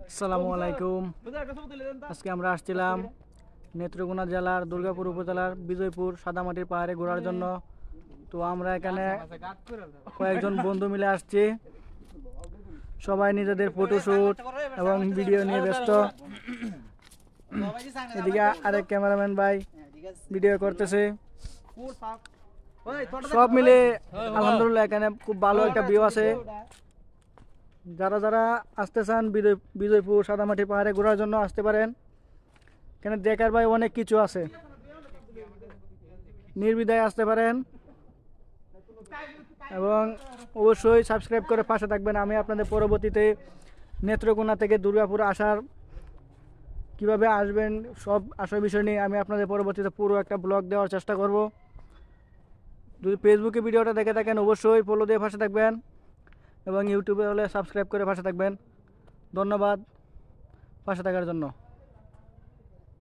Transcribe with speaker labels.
Speaker 1: আসসালামু আলাইকুম। আজকে আমরা আসছিলাম নেত্রকোনা জেলার দুর্গাপুর উপজেলার বিজয়পুর সাদামাটির পাহাড়ে ঘোরার জন্য। তো আমরা এখানে কয়েকজন বন্ধু মিলে আসছি, সবাই নিজেদের ফটোশুট এবং ভিডিও নিয়ে ব্যস্ত। এদিকে আরেক ক্যামেরাম্যান ভাই ভিডিও করতেছে। সব মিলে আলহামদুলিল্লাহ এখানে খুব ভালো একটা ভিউ আছে। যারা যারা আসতে চান বিজয়পুর সাদামাটি পাহাড়ে ঘোরার জন্য আসতে পারেন। এখানে দেখার ভাই অনেক কিছু আছে, নির্বিধায় আসতে পারেন এবং অবশ্যই সাবস্ক্রাইব করে পাশে থাকবেন। আমি আপনাদের পরবর্তীতে নেত্রকোনা থেকে দুর্গাপুর আসার কিভাবে আসবেন সব আসার বিষয় নিয়ে আমি আপনাদের পরবর্তীতে পুরো একটা ব্লগ দেওয়ার চেষ্টা করব। যদি ফেসবুকে ভিডিওটা দেখে থাকেন অবশ্যই ফলো দিয়ে পাশে থাকবেন এবং ইউটিউবে হলে সাবস্ক্রাইব করে পাশে থাকবেন। ধন্যবাদ পাশে থাকার জন্য।